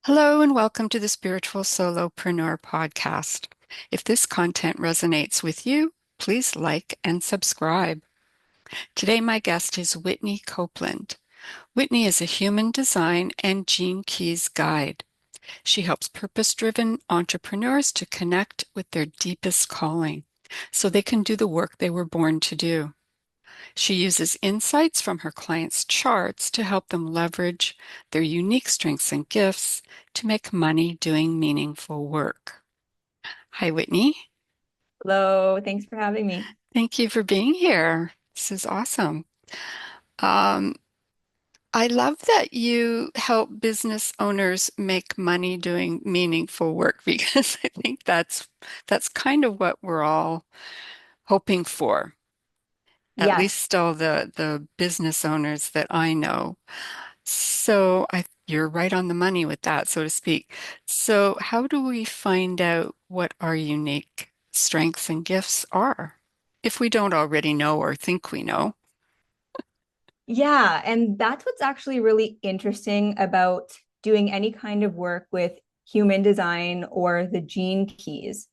Hello and welcome to the Spiritual Solopreneur podcast. If this content resonates with you, please like and subscribe. Today, my guest is Whitney Coupland. Whitney is a human design and gene keys guide. She helps purpose-driven entrepreneurs to connect with their deepest calling so they can do the work they were born to do. She uses insights from her clients' charts to help them leverage their unique strengths and gifts to make money doing meaningful work. Hi, Whitney. Hello, thanks for having me. Thank you for being here. This is awesome. Um, I love that you help business owners make money doing meaningful work because I think that's kind of what we're all hoping for. At Yes. least all the business owners that I know. So you're right on the money with that, so to speak. So how do we find out what our unique strengths and gifts are? If we don't already know or think we know. Yeah, and that's what's actually really interesting about doing any kind of work with human design or the gene keys,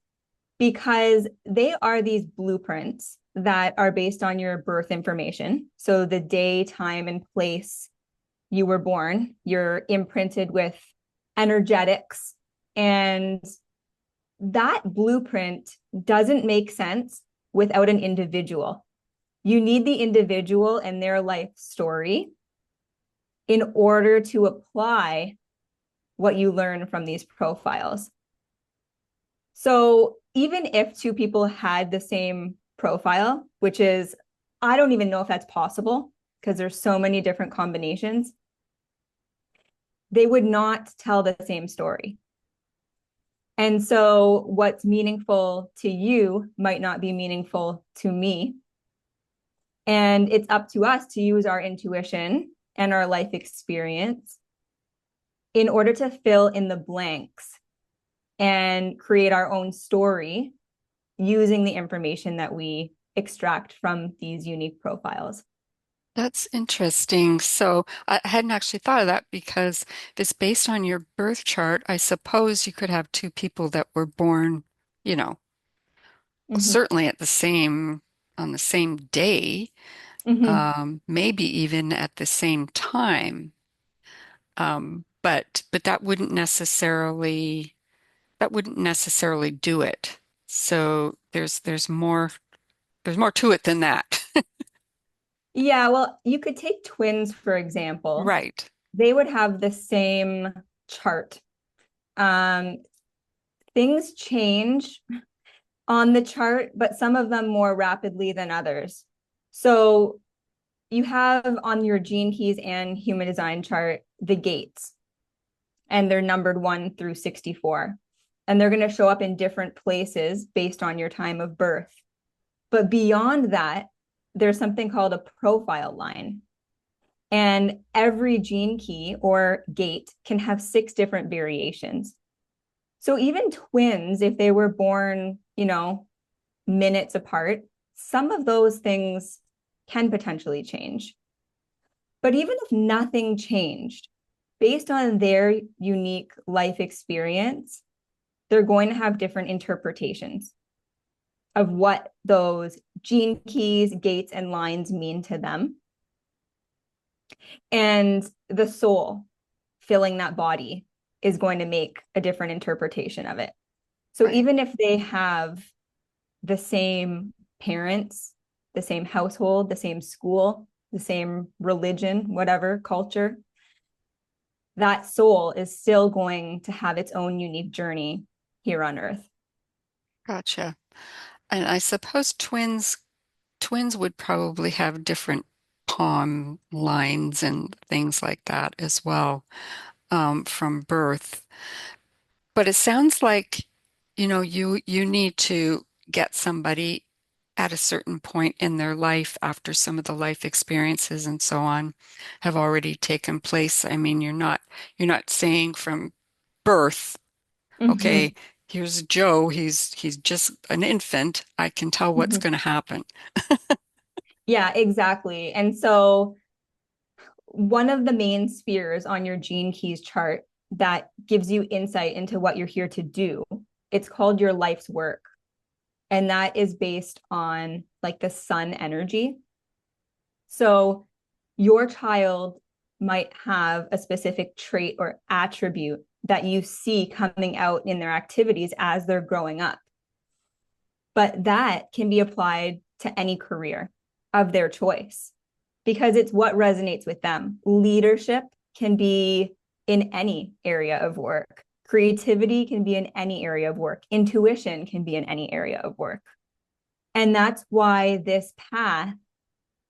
because they are these blueprints that are based on your birth information. So the day, time, and place you were born, you're imprinted with energetics, and that blueprint doesn't make sense without an individual. You need the individual and their life story in order to apply what you learn from these profiles. So even if two people had the same profile, which is, I don't even know if that's possible because there's so many different combinations, they would not tell the same story. And so what's meaningful to you might not be meaningful to me. And it's up to us to use our intuition and our life experience in order to fill in the blanks and create our own story using the information that we extract from these unique profiles. That's interesting. So I hadn't actually thought of that because if it's based on your birth chart, I suppose you could have two people that were born, you know, Mm-hmm. certainly on the same day, Mm-hmm. maybe even at the same time. But that wouldn't necessarily do it. So there's more to it than that. Yeah, well, you could take twins, for example. Right. They would have the same chart. Um, Things change on the chart, but some of them more rapidly than others. So you have on your gene keys and human design chart the gates, and they're numbered 1 through 64. And they're going to show up in different places based on your time of birth. But beyond that, there's something called a profile line. And every gene key or gate can have 6 different variations. So even twins, if they were born, minutes apart, some of those things can potentially change. But even if nothing changed, based on their unique life experience, they're going to have different interpretations of what those gene keys, gates, and lines mean to them. And the soul filling that body is going to make a different interpretation of it. So Right. even if they have the same parents, the same household, the same school, the same religion, whatever culture, that soul is still going to have its own unique journey here on earth. Gotcha. And I suppose twins would probably have different palm lines and things like that as well, from birth. But it sounds like, you need to get somebody at a certain point in their life after some of the life experiences and so on have already taken place. I mean, you're not saying from birth, okay, Mm-hmm. here's Joe, he's just an infant. I can tell what's Mm-hmm. going to happen. Yeah, exactly. And so one of the main spheres on your gene keys chart that gives you insight into what you're here to do. It's called your life's work. And that is based on like the sun energy. So your child might have a specific trait or attribute that you see coming out in their activities as they're growing up. But that can be applied to any career of their choice because it's what resonates with them. Leadership can be in any area of work. Creativity can be in any area of work. Intuition can be in any area of work. And that's why this path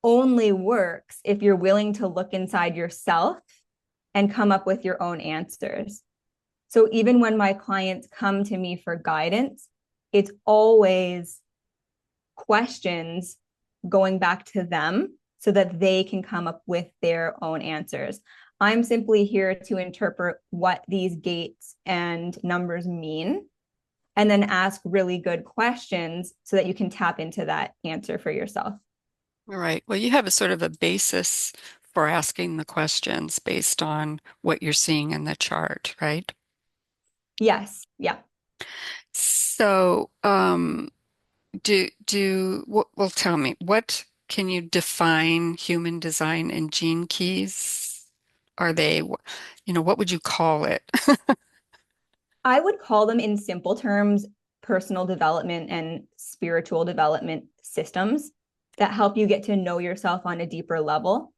only works if you're willing to look inside yourself and come up with your own answers. So even when my clients come to me for guidance, it's always questions going back to them so that they can come up with their own answers. I'm simply here to interpret what these gates and numbers mean and then ask really good questions so that you can tap into that answer for yourself. All right. Well, you have a sort of a basis for asking the questions based on what you're seeing in the chart, right? Yes. Yeah. So, well, tell me, what can you define human design and gene keys? Are they, what would you call it? I would call them in simple terms personal development and spiritual development systems that help you get to know yourself on a deeper level.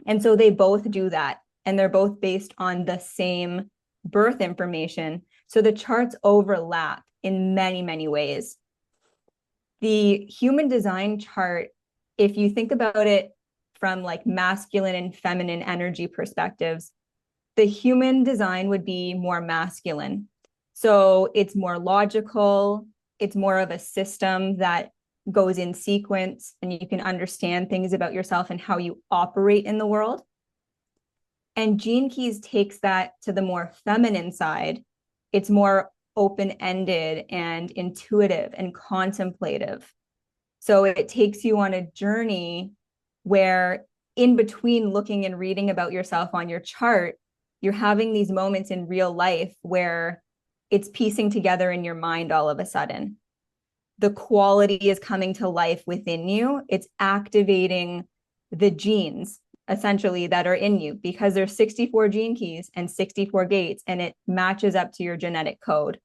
And so they both do that. And they're both based on the same birth information. So the charts overlap in many, many ways. The human design chart, if you think about it from like masculine and feminine energy perspectives, the human design would be more masculine. So it's more logical, it's more of a system that goes in sequence, and you can understand things about yourself and how you operate in the world. And Gene Keys takes that to the more feminine side. It's more open-ended and intuitive and contemplative. So it takes you on a journey where in between looking and reading about yourself on your chart, you're having these moments in real life where it's piecing together in your mind all of a sudden. The quality is coming to life within you. It's activating the genes essentially that are in you because there's 64 gene keys and 64 gates, and it matches up to your genetic code.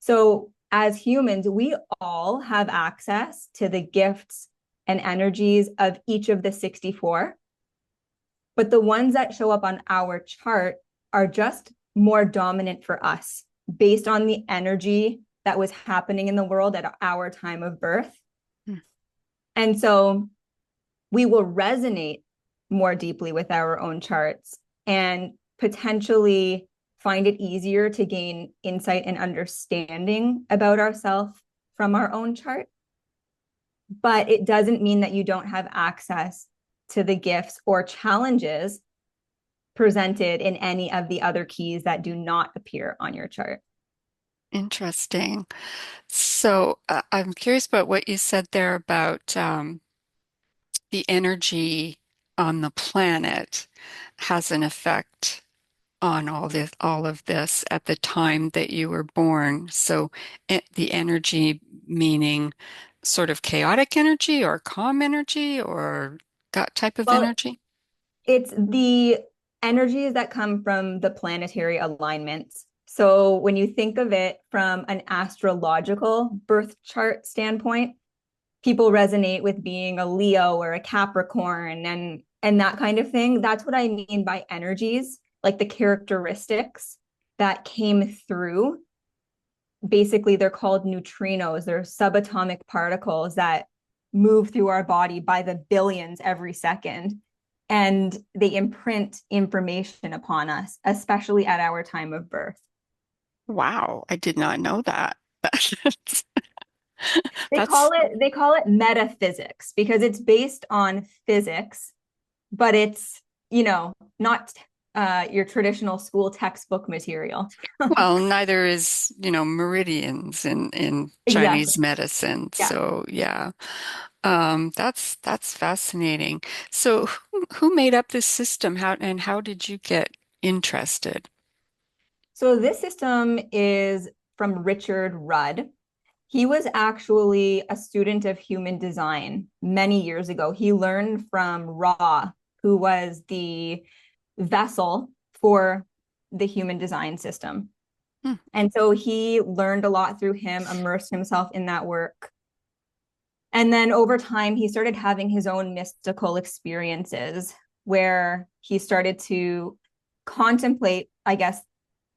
So as humans, we all have access to the gifts and energies of each of the 64. But the ones that show up on our chart are just more dominant for us based on the energy that was happening in the world at our time of birth. Hmm. And so we will resonate more deeply with our own charts and potentially find it easier to gain insight and understanding about ourselves from our own chart. But it doesn't mean that you don't have access to the gifts or challenges presented in any of the other keys that do not appear on your chart. Interesting. So I'm curious about what you said there about the energy on the planet has an effect on all of this at the time that you were born. So the energy meaning sort of chaotic energy or calm energy or that type of Well, energy? it's the energies that come from the planetary alignments. So when you think of it from an astrological birth chart standpoint, people resonate with being a Leo or a Capricorn and that kind of thing. That's what I mean by energies, like the characteristics that came through. Basically, they're called neutrinos. They're subatomic particles that move through our body by the billions every second. And they imprint information upon us, especially at our time of birth. Wow, I did not know that. That's, They that's call it metaphysics because it's based on physics, but it's, not your traditional school textbook material. well, neither is, meridians in Exactly. Chinese medicine. Yeah. So yeah. That's fascinating. So who made up this system? How did you get interested. So this system is from Richard Rudd. He was actually a student of human design many years ago. He learned from Ra, who was the vessel for the human design system. Hmm. And so he learned a lot through him, immersed himself in that work. And then over time, he started having his own mystical experiences where he started to contemplate, I guess,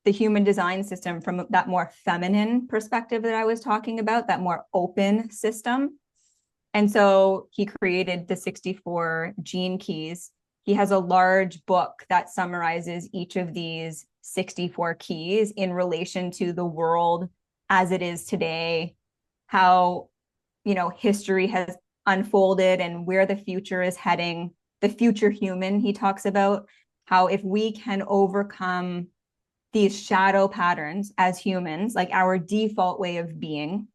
the human design system from that more feminine perspective that I was talking about, that more open system. And so he created the 64 gene keys. He has a large book that summarizes each of these 64 keys in relation to the world as it is today, how, history has unfolded and where the future is heading. The future human, he talks about how if we can overcome these shadow patterns as humans, like our default way of being,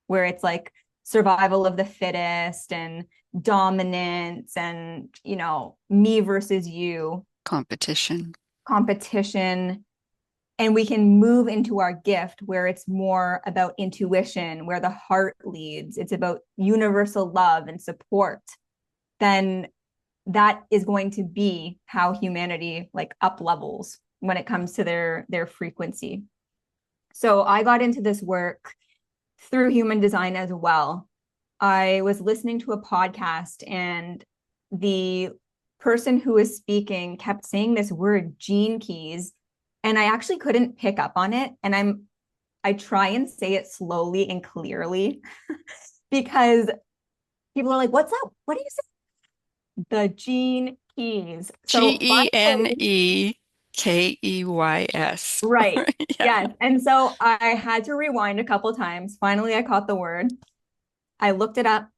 where it's like survival of the fittest and dominance and, me versus you, Competition. competition. And we can move into our gift where it's more about intuition, where the heart leads. It's about universal love and support. Then that is going to be how humanity like up levels when it comes to their frequency. So I got into this work through human design as well. I was listening to a podcast and the person who was speaking kept saying this word gene keys, and I actually couldn't pick up on it. And I try and say it slowly and clearly because people are like, what's that? What do you say? The gene keys. So finally, Genekeys. right. Yeah. Yes. And so I had to rewind a couple times. Finally, I caught the word. I looked it up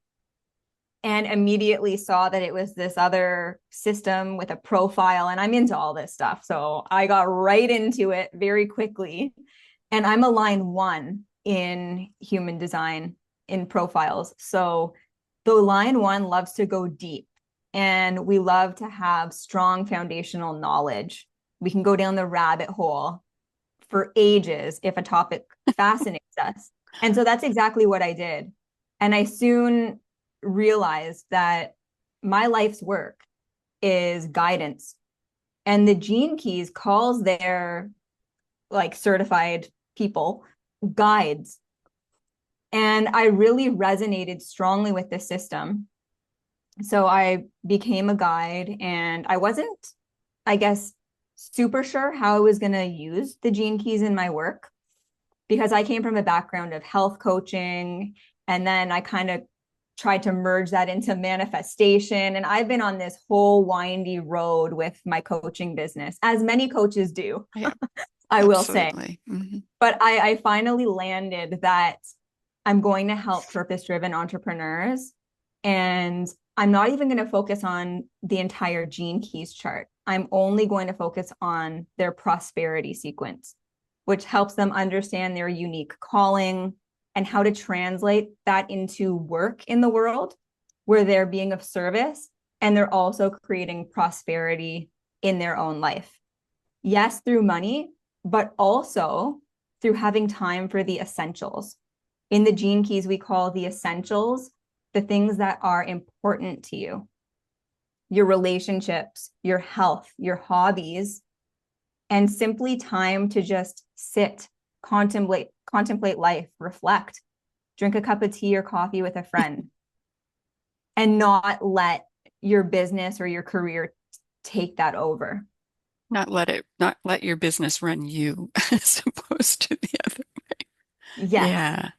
and immediately saw that it was this other system with a profile. And I'm into all this stuff. So I got right into it very quickly. And I'm a line 1 in human design in profiles. So the line 1 loves to go deep and we love to have strong foundational knowledge. We can go down the rabbit hole for ages if a topic fascinates us. And so that's exactly what I did. And I soon realized that my life's work is guidance. And the Gene Keys calls their like certified people guides. And I really resonated strongly with this system. So I became a guide and I wasn't, I guess, super sure how I was going to use the Gene Keys in my work because I came from a background of health coaching. And then I kind of tried to merge that into manifestation. And I've been on this whole windy road with my coaching business, as many coaches do, Yeah, I will say. absolutely. Mm-hmm. But I finally landed that I'm going to help purpose-driven entrepreneurs. And I'm not even going to focus on the entire Gene Keys chart. I'm only going to focus on their prosperity sequence, which helps them understand their unique calling and how to translate that into work in the world where they're being of service and they're also creating prosperity in their own life. Yes, through money, but also through having time for the essentials. In the Gene Keys, we call the essentials the things that are important to you, your relationships, your health, your hobbies, and simply time to just sit, contemplate life, reflect, drink a cup of tea or coffee with a friend, and not let your business or your career take that over. Not let your business run you as opposed to the other. Yes. Yeah,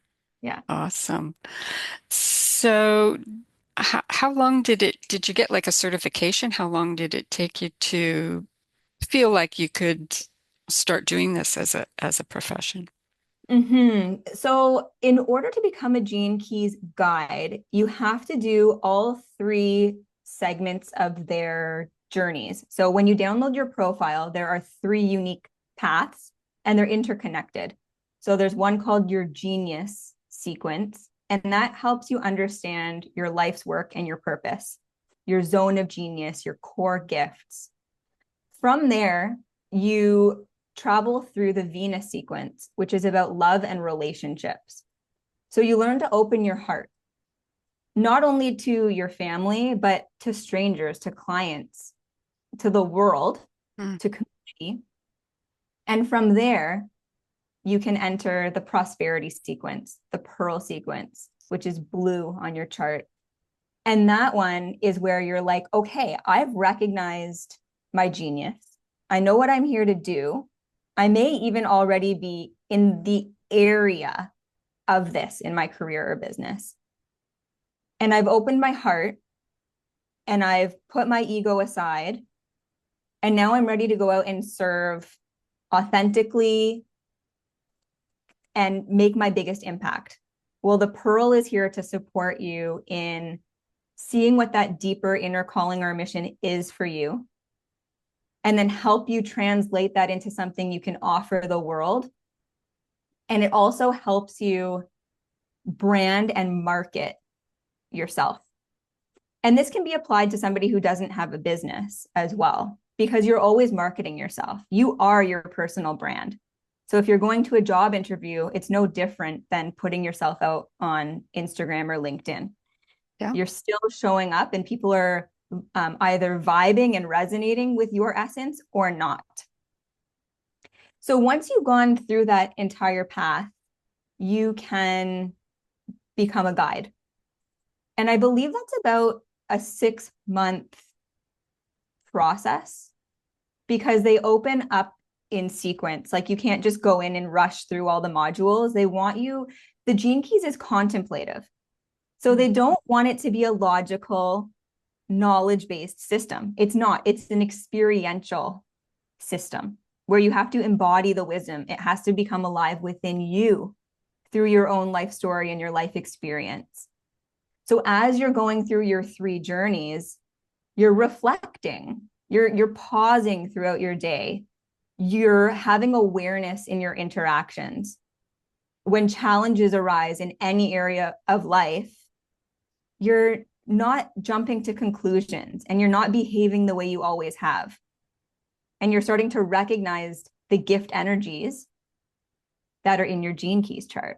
Yeah. awesome. So how long did you get like a certification? How long did it take you to feel like you could start doing this as a profession? So, in order to become a Gene Keys guide, you have to do all 3 segments of their journeys. So, when you download your profile, there are 3 unique paths and they're interconnected. So, there's one called your genius sequence, and that helps you understand your life's work and your purpose, your zone of genius, your core gifts. From there, you travel through the Venus sequence, which is about love and relationships. So you learn to open your heart, not only to your family, but to strangers, to clients, to the world, Mm. to community. And from there, you can enter the prosperity sequence, the pearl sequence, which is blue on your chart. And that one is where you're like, okay, I've recognized my genius. I know what I'm here to do. I may even already be in the area of this in my career or business. And I've opened my heart and I've put my ego aside. And now I'm ready to go out and serve authentically and make my biggest impact. Well, the pearl is here to support you in seeing what that deeper inner calling or mission is for you, and then help you translate that into something you can offer the world. And it also helps you brand and market yourself. And this can be applied to somebody who doesn't have a business as well, because you're always marketing yourself. You are your personal brand. So if you're going to a job interview, it's no different than putting yourself out on Instagram or LinkedIn. Yeah. You're still showing up and people are either vibing and resonating with your essence or not. So once you've gone through that entire path, you can become a guide. And I believe that's about a 6-month process, because they open up in sequence. Like, you can't just go in and rush through all the modules. They want you, the Gene Keys is contemplative. So they don't want it to be a logical, knowledge-based system. It's not. It's an experiential system where you have to embody the wisdom. It has to become alive within you through your own life story and your life experience. So as you're going through your 3 journeys, you're reflecting, you're pausing throughout your day, you're having awareness in your interactions. When challenges arise in any area of life, you're not jumping to conclusions and you're not behaving the way you always have. And you're starting to recognize the gift energies that are in your Gene Keys chart.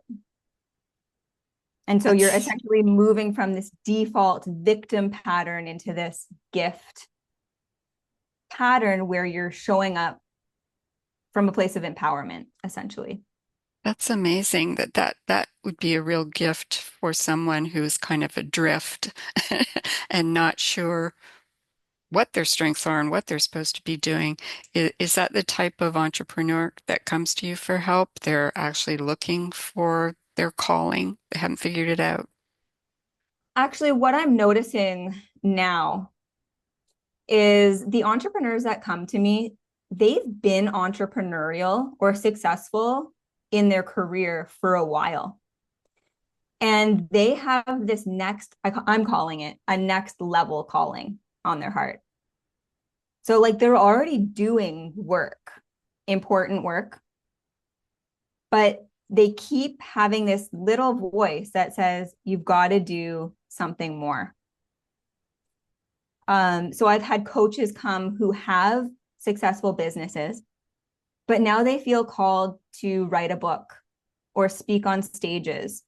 And so you're essentially moving from this default victim pattern into this gift pattern where you're showing up from a place of empowerment, essentially. That's amazing that would be a real gift for someone who's kind of adrift and not sure what their strengths are and what they're supposed to be doing. Is that the type of entrepreneur that comes to you for help? They're actually looking for their calling. They haven't figured it out. Actually, what I'm noticing now is the entrepreneurs that come to me, they've been entrepreneurial or successful in their career for a while. And they have this next, I'm calling it a next level calling on their heart. So, like, they're already doing work, important work, but they keep having this little voice that says, you've got to do something more. So I've had coaches come who have successful businesses, but now they feel called to write a book or speak on stages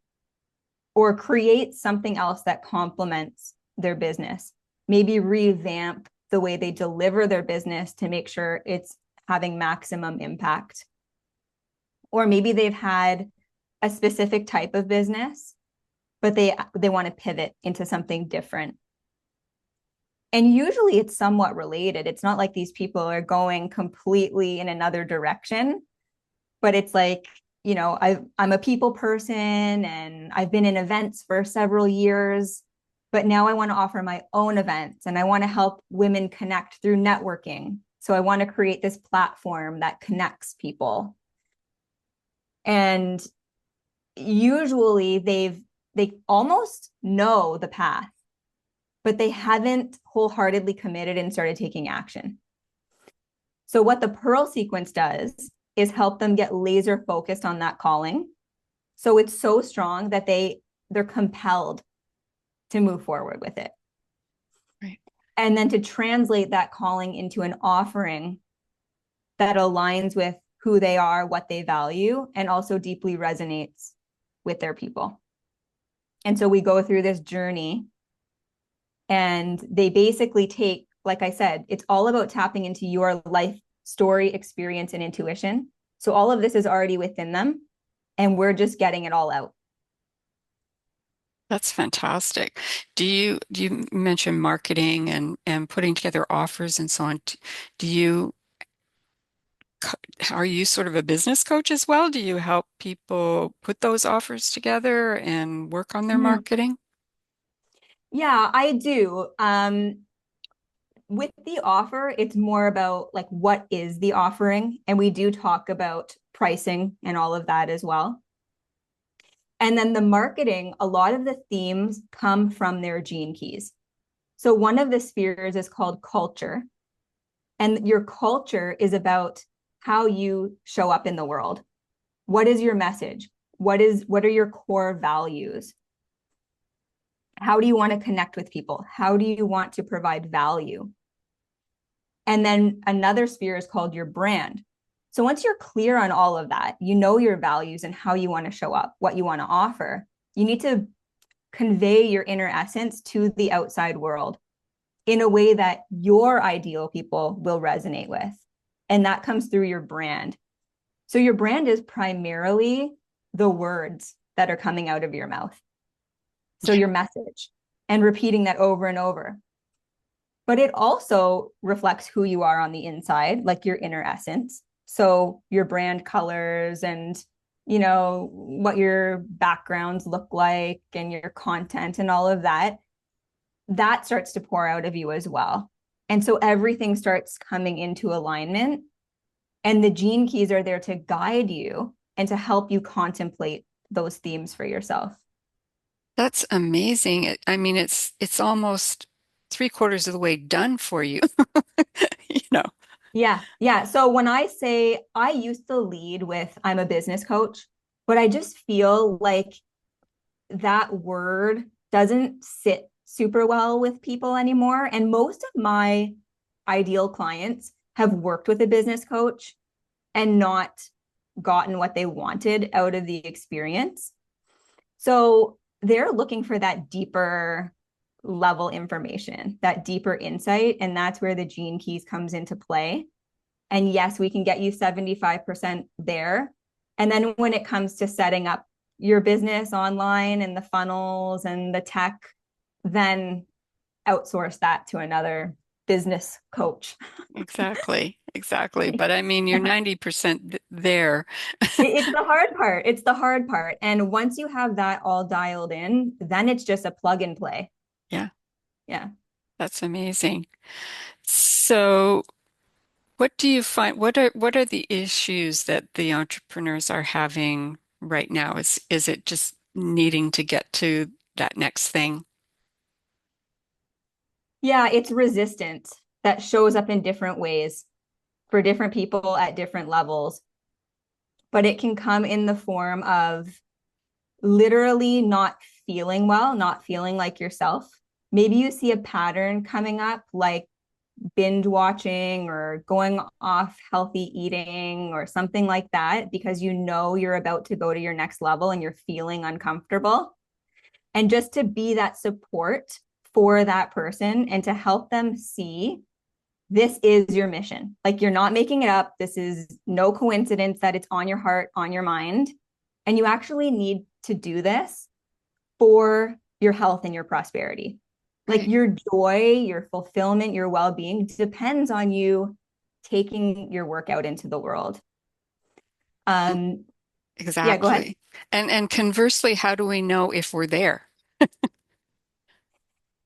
or create something else that complements their business. Maybe revamp the way they deliver their business to make sure it's having maximum impact. Or maybe they've had a specific type of business, but they want to pivot into something different. And usually it's somewhat related. It's not like these people are going completely in another direction, but it's like, you know, I'm a people person and I've been in events for several years, but now I want to offer my own events and I want to help women connect through networking. So I want to create this platform that connects people. And usually they almost know the path, but they haven't wholeheartedly committed and started taking action. So what the Pearl sequence does is help them get laser focused on that calling. So it's so strong that they're compelled to move forward with it. Right. And then to translate that calling into an offering that aligns with who they are, what they value, and also deeply resonates with their people. And so we go through this journey, and they basically take, like I said, it's all about tapping into your life story, experience, and intuition. So all of this is already within them, and we're just getting it all out. That's fantastic. Do you mention marketing and putting together offers and so on? Do you Are you sort of a business coach as well? Do you help people put those offers together and work on their Mhm. marketing? Yeah, I do. With the offer, it's more about like what is the offering, and we do talk about pricing and all of that as well. And then the marketing, a lot of the themes come from their gene keys. So one of the spheres is called culture, and your culture is about how you show up in the world. What is your message? What are your core values? How do you want to connect with people? How do you want to provide value? And then another sphere is called your brand. So once you're clear on all of that, you know your values and how you want to show up, what you want to offer, you need to convey your inner essence to the outside world in a way that your ideal people will resonate with. And that comes through your brand. So your brand is primarily the words that are coming out of your mouth. So Yeah, your message, and repeating that over and over. But it also reflects who you are on the inside, like your inner essence. So your brand colors and, what your backgrounds look like and your content and all of that, that starts to pour out of you as well. And so everything starts coming into alignment, and the gene keys are there to guide you and to help you contemplate those themes for yourself. that's amazing. I mean, it's almost three-quarters of the way done for you. You know, Yeah. Yeah. So when I say I used to lead with I'm a business coach, but I just feel like that word doesn't sit super well with people anymore. And most of my ideal clients have worked with a business coach and not gotten what they wanted out of the experience. So they're looking for that deeper level information, that deeper insight. And that's where the gene keys comes into play. And yes, we can get you 75% there. And then when it comes to setting up your business online and the funnels and the tech, then outsource that to another business coach. exactly, exactly. But I mean, you're Yeah. 90% there. It's the hard part. It's the hard part. And once you have that all dialed in, then it's just a plug and play. Yeah, Yeah. that's amazing. So, what do you find? What are the issues that the entrepreneurs are having right now? Is it just needing to get to that next thing? Yeah, it's resistance that shows up in different ways for different people at different levels. But it can come in the form of literally not feeling well, not feeling like yourself. Maybe you see a pattern coming up, like binge watching or going off healthy eating or something like that, because you know you're about to go to your next level and you're feeling uncomfortable. And just to be that support for that person and to help them see this is your mission. Like you're not making it up. This is no coincidence that it's on your heart, on your mind. And you actually need to do this for your health and your prosperity. Like Right. your joy, your fulfillment, your well being depends on you taking your work out into the world. Um, yeah, go ahead. Exactly. And conversely, how do we know if we're there?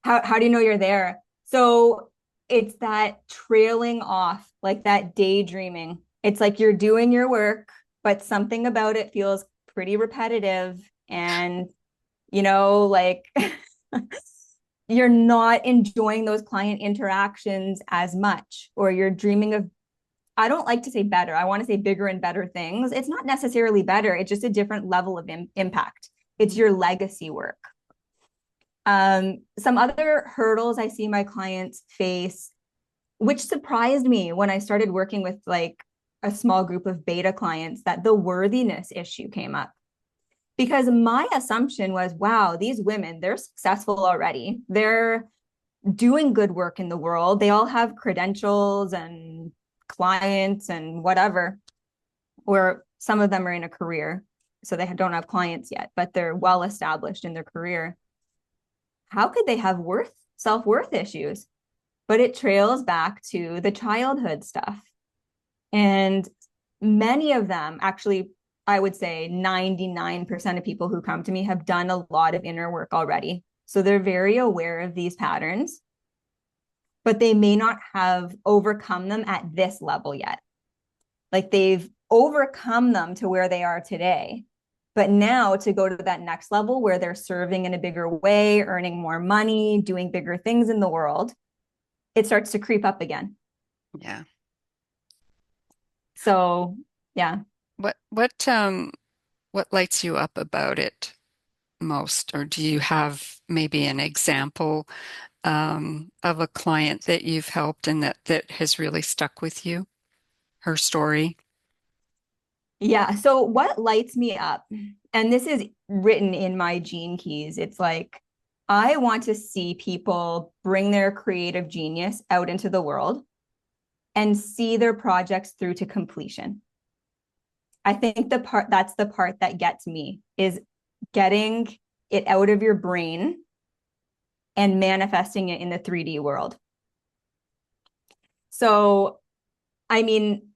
How do you know you're there? So it's that trailing off, like that daydreaming. It's like you're doing your work, but something about it feels pretty repetitive. And, like you're not enjoying those client interactions as much, or you're dreaming of, I don't like to say better. I want to say bigger and better things. It's not necessarily better. It's just a different level of impact. It's your legacy work. Some other hurdles I see my clients face, which surprised me when I started working with like a small group of beta clients that the worthiness issue came up. Because my assumption was, wow, these women, they're successful already. They're doing good work in the world. They all have credentials and clients and whatever, or some of them are in a career. So they don't have clients yet, but they're well established in their career. How could they have self-worth issues? But it trails back to the childhood stuff. And many of them, actually, I would say 99% of people who come to me have done a lot of inner work already. So they're very aware of these patterns, but they may not have overcome them at this level yet. Like they've overcome them to where they are today. But now to go to that next level where they're serving in a bigger way, earning more money, doing bigger things in the world, it starts to creep up again. Yeah. So, yeah. What lights you up about it most? Or do you have maybe an example of a client that you've helped and that has really stuck with you? Her story? Yeah. So what lights me up, and this is written in my gene keys, it's like, I want to see people bring their creative genius out into the world and see their projects through to completion. I think that's the part that gets me, is getting it out of your brain and manifesting it in the 3D world. So, I mean,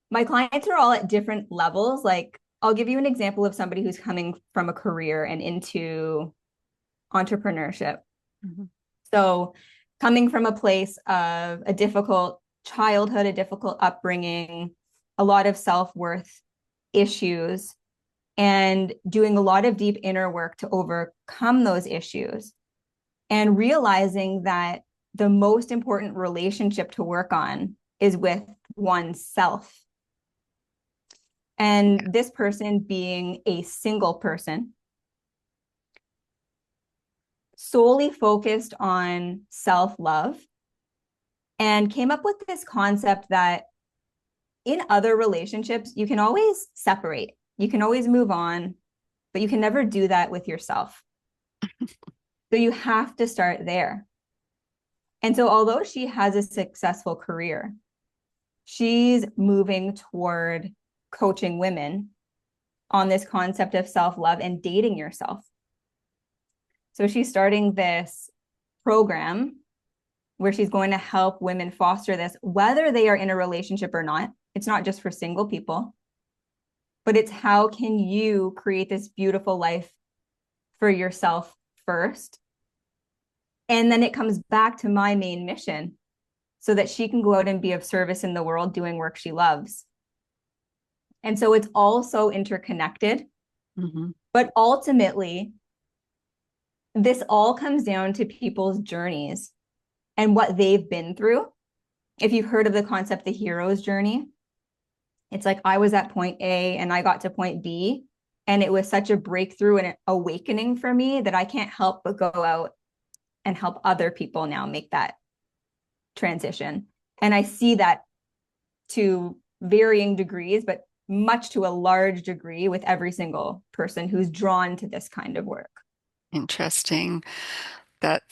my clients are all at different levels. Like, I'll give you an example of somebody who's coming from a career and into entrepreneurship. Mm-hmm. So, coming from a place of a difficult childhood, a difficult upbringing, a lot of self-worth issues, and doing a lot of deep inner work to overcome those issues, and realizing that the most important relationship to work on is with oneself. And this person being a single person, solely focused on self-love, and came up with this concept that in other relationships, you can always separate, you can always move on, but you can never do that with yourself. So you have to start there. And so, although she has a successful career, she's moving toward coaching women on this concept of self-love and dating yourself. So she's starting this program where she's going to help women foster this, whether they are in a relationship or not. It's not just for single people, but it's how can you create this beautiful life for yourself first? And then it comes back to my main mission so that she can go out and be of service in the world doing work she loves. And so it's all so interconnected. Mm-hmm. But ultimately, this all comes down to people's journeys and what they've been through. If you've heard of the concept, the hero's journey, it's like I was at point A and I got to point B, and it was such a breakthrough and an awakening for me that I can't help but go out and help other people now make that transition. And I see that to varying degrees, but much to a large degree with every single person who's drawn to this kind of work. Interesting. That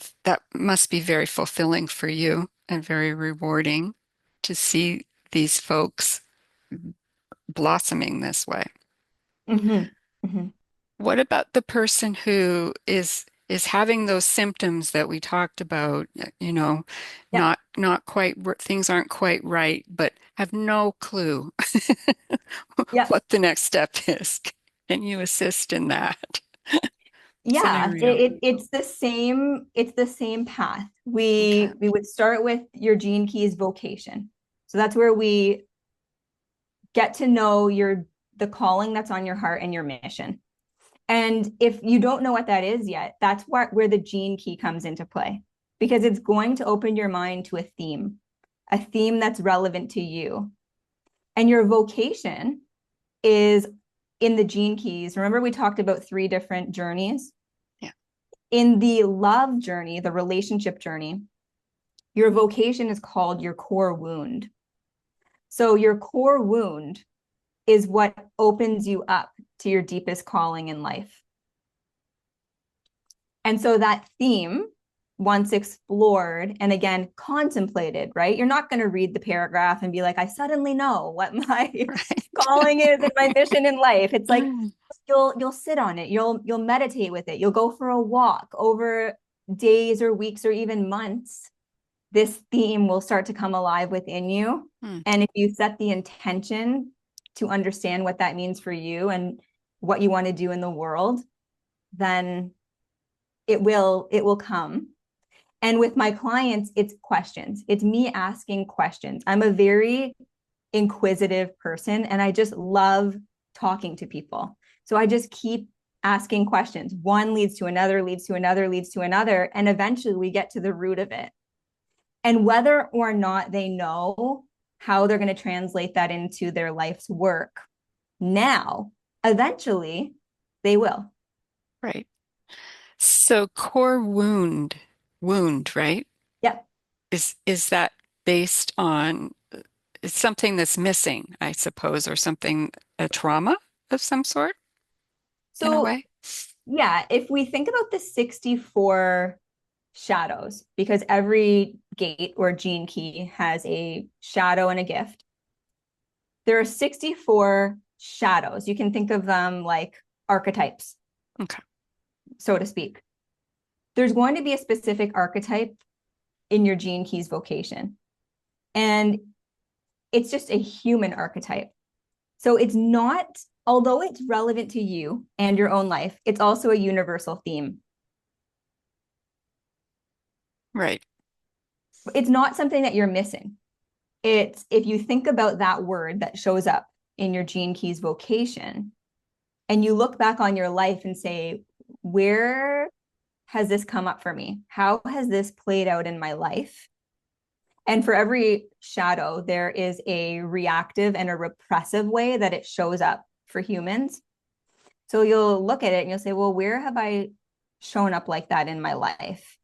must be very fulfilling for you and very rewarding to see these folks blossoming this way. Mm-hmm. Mm-hmm. What about the person who is having those symptoms that we talked about, Yeah. not quite, things aren't quite right, but have no clue Yeah. what the next step is? Can you assist in that Yeah, scenario? it's the same path. Okay. We would start with your gene keys vocation. So that's where we get to know the calling that's on your heart and your mission. And if you don't know what that is yet, that's where the gene key comes into play, because it's going to open your mind to a theme that's relevant to you. And your vocation is in the gene keys. Remember, we talked about 3 different journeys? Yeah. In the love journey, the relationship journey, your vocation is called your core wound. So your core wound is what opens you up to your deepest calling in life. And so that theme, once explored and again contemplated, right? You're not going to read the paragraph and be like, I suddenly know what my Right. calling is and my mission in life. It's like you'll sit on it, you'll meditate with it, you'll go for a walk over days or weeks or even months. This theme will start to come alive within you. Hmm. And if you set the intention to understand what that means for you and what you want to do in the world, then it will come. And with my clients, it's questions. It's me asking questions. I'm a very inquisitive person and I just love talking to people. So I just keep asking questions. One leads to another, leads to another, leads to another. And eventually we get to the root of it. And whether or not they know how they're going to translate that into their life's work now, eventually they will. Right. So core wound, right? Yep. Is that based on it's something that's missing, I suppose, or something, a trauma of some sort in a So, way? yeah, if we think about the 64 shadows, because every gate or gene key has a shadow and a gift, there are 64 shadows. You can think of them like archetypes, Okay. so to speak. There's going to be a specific archetype in your gene keys vocation. And it's just a human archetype. So it's not, although it's relevant to you and your own life, it's also a universal theme. Right. It's not something that you're missing. It's if you think about that word that shows up in your gene keys vocation and you look back on your life and say, where has this come up for me? How has this played out in my life? And for every shadow, there is a reactive and a repressive way that it shows up for humans. So you'll look at it and you'll say, well, where have I shown up like that in my life?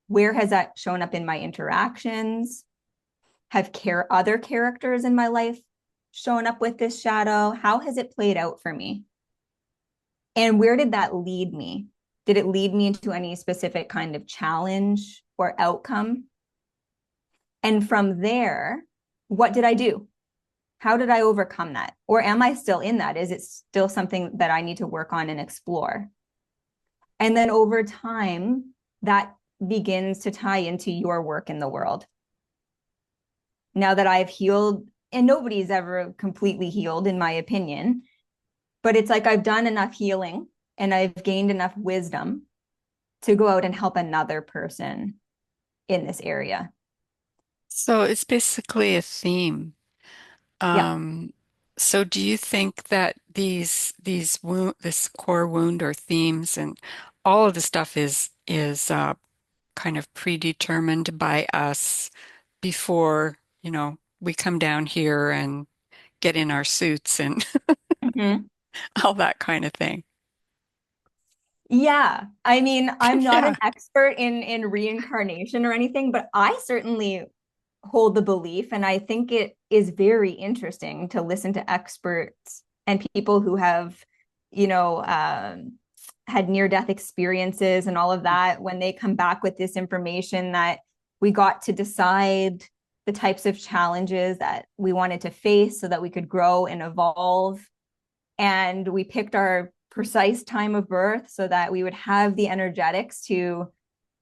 Where has that shown up in my interactions? Have other characters in my life shown up with this shadow? How has it played out for me? And where did that lead me? Did it lead me into any specific kind of challenge or outcome? And from there, what did I do? How did I overcome that? Or am I still in that? Is it still something that I need to work on and explore? And then over time, that begins to tie into your work in the world. Now that I've healed, and nobody's ever completely healed, in my opinion, but it's like I've done enough healing and I've gained enough wisdom to go out and help another person in this area. So it's basically a theme. Yeah. Um, so do you think that these wound this core wound or themes and all of the stuff is kind of predetermined by us before, we come down here and get in our suits and Mhm. all that kind of thing? Yeah. I mean, I'm not Yeah. an expert in reincarnation or anything, but I certainly hold the belief, and I think it is very interesting to listen to experts and people who have, you know, had near-death experiences and all of that when they come back with this information that we got to decide the types of challenges that we wanted to face so that we could grow and evolve. And we picked our precise time of birth so that we would have the energetics to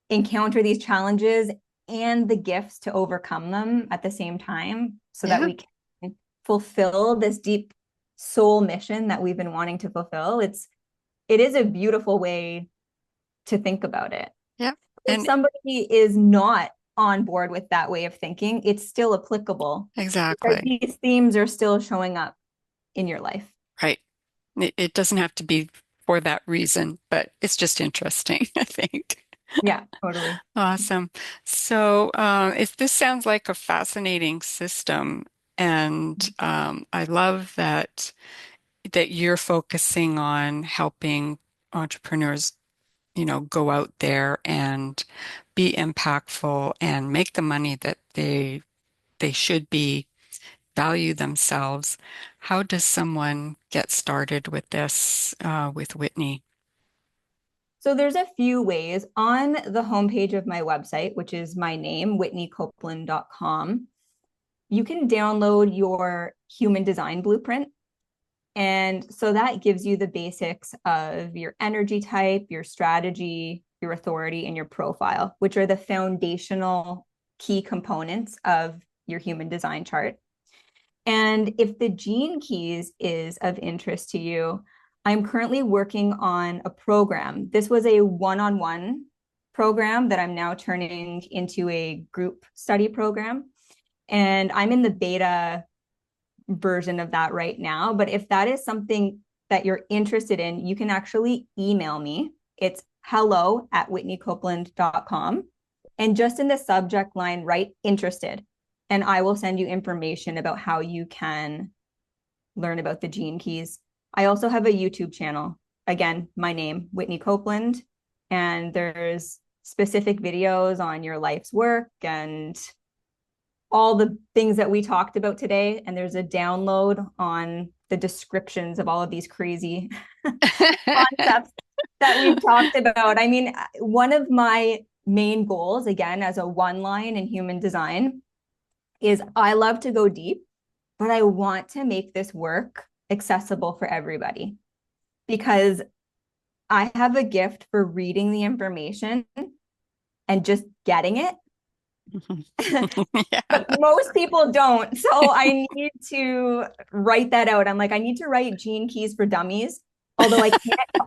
encounter these challenges and the gifts to overcome them at the same time so that Yeah. we can fulfill this deep soul mission that we've been wanting to fulfill. It is a beautiful way to think about it. Yeah. If And somebody is not on board with that way of thinking, it's still applicable because exactly. these themes are still showing up in your life. Right. It doesn't have to be for that reason, but it's just interesting, I think. Yeah, totally. Awesome. So, if this sounds like a fascinating system, and I love that you're focusing on helping entrepreneurs, go out there and be impactful and make the money that they should be value themselves. How does someone get started with this with Whitney? So there's a few ways on the homepage of my website, which is my name, whitneycoupland.com. You can download your human design blueprint. And so that gives you the basics of your energy type, your strategy, your authority, and your profile, which are the foundational key components of your human design chart. And if the gene keys is of interest to you, I'm currently working on a program. This was a one-on-one program that I'm now turning into a group study program. And I'm in the beta version of that right now. But if that is something that you're interested in, you can actually email me. It's hello@whitneycoupland.com. And just in the subject line, write interested. And I will send you information about how you can learn about the gene keys. I also have a YouTube channel. Again, my name, Whitney Coupland. And there's specific videos on your life's work and all the things that we talked about today. And there's a download on the descriptions of all of these crazy concepts that we've talked about. I mean, one of my main goals, again, as a one line in human design, is I love to go deep, but I want to make this work accessible for everybody because I have a gift for reading the information and just getting it. Yeah. But most people don't. So I need to write that out. I'm like, I need to write Gene Keys for Dummies. Although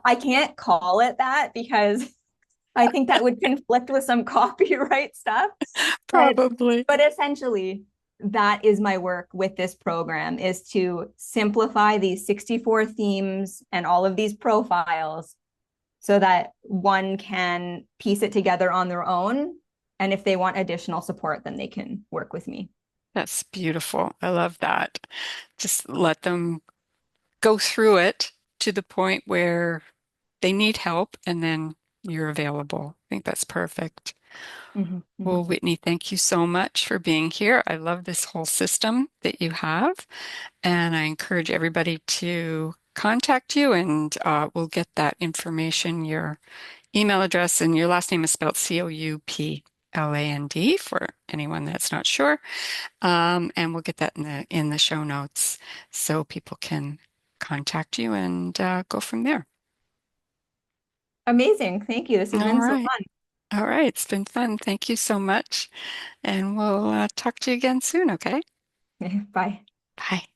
I can't call it that because I think that would conflict with some copyright stuff. But Probably. but essentially, that is my work with this program is to simplify these 64 themes and all of these profiles so that one can piece it together on their own. And if they want additional support, then they can work with me. That's beautiful. I love that. Just let them go through it to the point where they need help and then you're available. I think that's perfect. Mm-hmm, Well, mm-hmm. Whitney, thank you so much for being here. I love this whole system that you have, and I encourage everybody to contact you, and we'll get that information, your email address, and your last name is spelled Coupland for anyone that's not sure. And we'll get that in the show notes so people can contact you and go from there. Amazing. Thank you. This has All been so right. All right. It's been fun. Thank you so much. And we'll talk to you again soon, okay? fun. Bye. Bye.